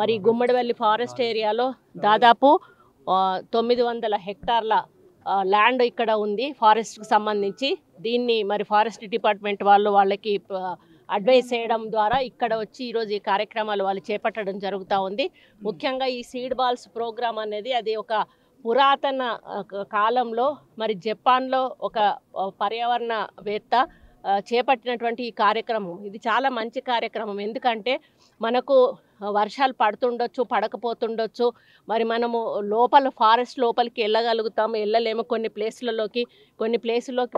మరి గుమ్మడివెల్లి ఫారెస్ట్ ఏరియాలో దాదాపు 900 హెక్టార్ల ల్యాండ్ ఇక్కడ ఉంది ఫారెస్ట్కి సంబంధించి. దీన్ని మరి ఫారెస్ట్ డిపార్ట్మెంట్ వాళ్ళకి అడ్వైస్ చేయడం ద్వారా ఇక్కడ వచ్చి ఈరోజు ఈ కార్యక్రమాలు వాళ్ళు చేపట్టడం జరుగుతూ ఉంది. ముఖ్యంగా ఈ సీడ్ బాల్స్ ప్రోగ్రామ్ అనేది అది ఒక పురాతన కాలంలో మరి జపాన్లో ఒక పర్యావరణవేత్త చేపట్టినటువంటి ఈ కార్యక్రమం. ఇది చాలా మంచి కార్యక్రమం. ఎందుకంటే మనకు వర్షాలు పడుతుండొచ్చు, పడకపోతుండొచ్చు, మరి మనము ఫారెస్ట్ లోపలికి వెళ్ళలేము. కొన్ని ప్లేసుల్లోకి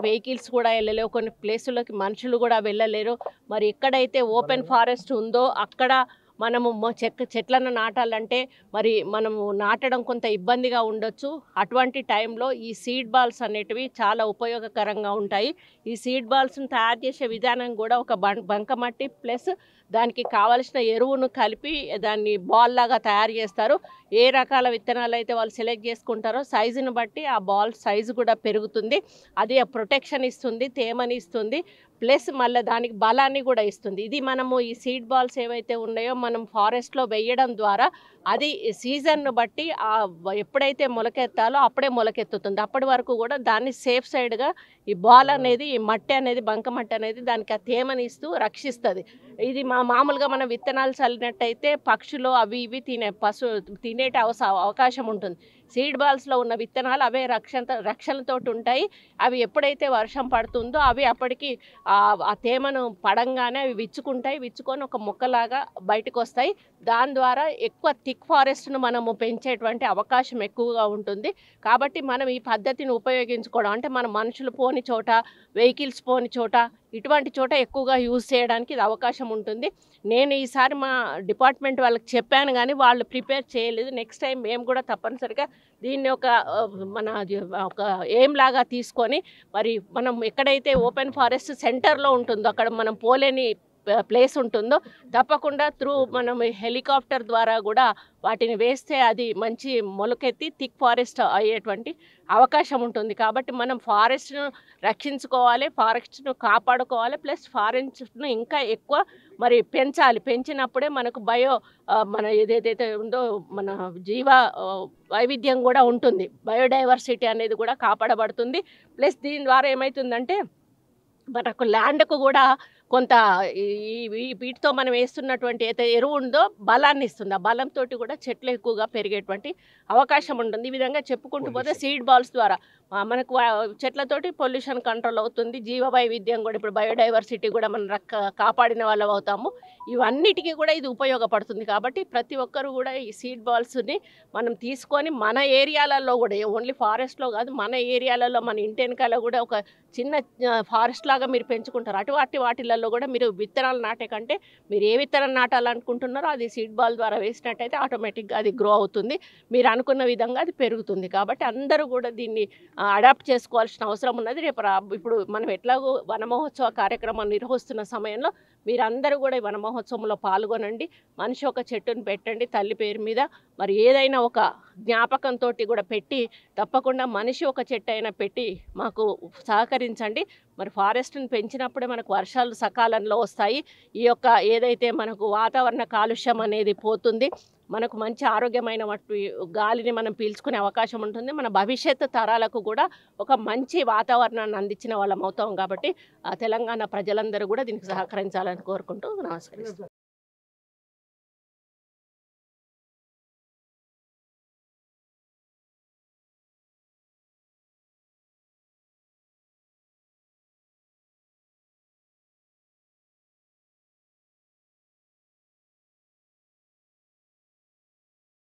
వెహికల్స్ కూడా వెళ్ళలేవు, కొన్ని ప్లేసుల్లోకి మనుషులు కూడా వెళ్ళలేరు. మరి ఎక్కడైతే ఓపెన్ ఫారెస్ట్ ఉందో అక్కడ మనము చెట్లను నాటాలంటే మరి మనము నాటడం కొంత ఇబ్బందిగా ఉండొచ్చు. అటువంటి టైంలో ఈ సీడ్ బాల్స్ అనేటివి చాలా ఉపయోగకరంగా ఉంటాయి. ఈ సీడ్ బాల్స్ని తయారు చేసే విధానం కూడా ఒక బంకమట్టి ప్లస్ దానికి కావలసిన ఎరువును కలిపి దాన్ని బాల్ లాగా తయారు చేస్తారు. ఏ రకాల విత్తనాలు అయితే వాళ్ళు సెలెక్ట్ చేసుకుంటారో సైజును బట్టి ఆ బాల్ సైజు కూడా పెరుగుతుంది. అది ప్రొటెక్షన్ ఇస్తుంది, తేమని ఇస్తుంది, ప్లస్ మళ్ళీ దానికి బలాన్ని కూడా ఇస్తుంది. ఇది మనము ఈ సీడ్ బాల్స్ ఏవైతే ఉన్నాయో మనం ఫారెస్ట్లో వేయడం ద్వారా అది సీజన్ను బట్టి ఎప్పుడైతే మొలకెత్తాలో అప్పుడే మొలకెత్తుతుంది. అప్పటి వరకు కూడా దాన్ని సేఫ్ సైడ్గా ఈ బాల్ అనేది, ఈ మట్టి అనేది, బంకమట్టి అనేది దానికి ఆ తేమని ఇస్తూ రక్షిస్తుంది. ఇది మామూలుగా మనం విత్తనాలు చల్లినట్టయితే పక్షులు అవి ఇవి తినేట అవకాశం ఉంటుంది. సీడ్ బాల్స్లో ఉన్న విత్తనాలు అవే రక్షణతో ఉంటాయి. అవి ఎప్పుడైతే వర్షం పడుతుందో అవి అప్పటికి ఆ తేమను పడంగానే అవి విచ్చుకొని ఒక మొక్కలాగా బయటకు వస్తాయి. దాని ద్వారా ఎక్కువ థిక్ ఫారెస్ట్ను మనము పెంచేటువంటి అవకాశం ఎక్కువగా ఉంటుంది. కాబట్టి మనం ఈ పద్ధతిని ఉపయోగించుకోవడం అంటే మన మనుషులు పోని చోట, వెహికల్స్ పోని చోట, ఇటువంటి చోట ఎక్కువగా యూజ్ చేయడానికి ఇది అవకాశం ఉంటుంది. నేను ఈసారి మా డిపార్ట్మెంట్ వాళ్ళకి చెప్పాను కానీ వాళ్ళు ప్రిపేర్ చేయలేదు. నెక్స్ట్ టైం మేము కూడా తప్పనిసరిగా దీన్ని ఒక ఎయిమ్ లాగా తీసుకొని మరి మనం ఎక్కడైతే ఓపెన్ ఫారెస్ట్ సెంటర్లో ఉంటుందో అక్కడ మనం పోలేని ప్లేస్ ఉంటుందో తప్పకుండా మనం హెలికాప్టర్ ద్వారా కూడా వాటిని వేస్తే అది మంచి మొలకెత్తి థిక్ ఫారెస్ట్ అయ్యేటువంటి అవకాశం ఉంటుంది. కాబట్టి మనం ఫారెస్ట్ను రక్షించుకోవాలి, ఫారెస్ట్ను కాపాడుకోవాలి, ప్లస్ ఫారెస్ట్ను ఇంకా ఎక్కువ మరి పెంచినప్పుడే మనకు మన ఏదైతే ఉందో మన జీవ వైవిధ్యం కూడా ఉంటుంది, బయోడైవర్సిటీ అనేది కూడా కాపాడబడుతుంది. ప్లస్ దీని ద్వారా ఏమవుతుందంటే మనకు ల్యాండ్కు కూడా కొంత వీటితో మనం వేస్తున్నటువంటి ఏదైతే ఎరువు ఉందో బలాన్ని ఇస్తుంది. ఆ బలంతో కూడా చెట్లు ఎక్కువగా పెరిగేటువంటి అవకాశం ఉంటుంది. ఈ విధంగా చెప్పుకుంటూ పోతే సీడ్ బాల్స్ ద్వారా మనకు చెట్లతోటి పొల్యూషన్ కంట్రోల్ అవుతుంది, జీవ వైవిధ్యం కూడా, ఇప్పుడు బయోడైవర్సిటీ కూడా మనం కాపాడిన వాళ్ళం అవుతాము. ఇవన్నిటికీ కూడా ఇది ఉపయోగపడుతుంది. కాబట్టి ప్రతి ఒక్కరు కూడా ఈ సీడ్ బాల్స్ని మనం తీసుకొని మన ఏరియాలలో కూడా, ఓన్లీ ఫారెస్ట్లో కాదు, మన ఏరియాలలో మన ఇంటి వెనకాల కూడా ఒక చిన్న ఫారెస్ట్ లాగా మీరు పెంచుకుంటారు. అటువంటి వాటిలలో కూడా మీరు విత్తనాలు నాటే కంటే మీరు ఏ విత్తనం నాటాలనుకుంటున్నారో అది సీడ్ బాల్ ద్వారా వేసినట్టయితే ఆటోమేటిక్గా అది గ్రో అవుతుంది, మీరు అనుకున్న విధంగా అది పెరుగుతుంది. కాబట్టి అందరూ కూడా దీన్ని అడాప్ట్ చేసుకోవాల్సిన అవసరం ఉన్నది. ఇప్పుడు మనం ఎట్లాగో వన మహోత్సవ కార్యక్రమాన్ని నిర్వహిస్తున్న సమయంలో మీరందరూ కూడా ఈ వన మహోత్సవంలో పాల్గొనండి. మనిషి ఒక చెట్టును పెట్టండి తల్లి పేరు మీద. మరి ఏదైనా ఒక జ్ఞాపకంతో కూడా పెట్టి తప్పకుండా మనిషి ఒక చెట్టు అయినా పెట్టి మాకు సహకరించండి. మరి ఫారెస్ట్ని పెంచినప్పుడే మనకు వర్షాలు సకాలంలో వస్తాయి. ఈ యొక్క ఏదైతే మనకు వాతావరణ కాలుష్యం అనేది పోతుంది, మనకు మంచి ఆరోగ్యమైన గాలిని మనం పీల్చుకునే అవకాశం ఉంటుంది. మన భవిష్యత్తు తరాలకు కూడా ఒక మంచి వాతావరణాన్ని అందించిన వాళ్ళం అవుతాం. కాబట్టి తెలంగాణ ప్రజలందరూ కూడా దీనికి సహకరించాలని కోరుకుంటూ నమస్కరిస్తాం.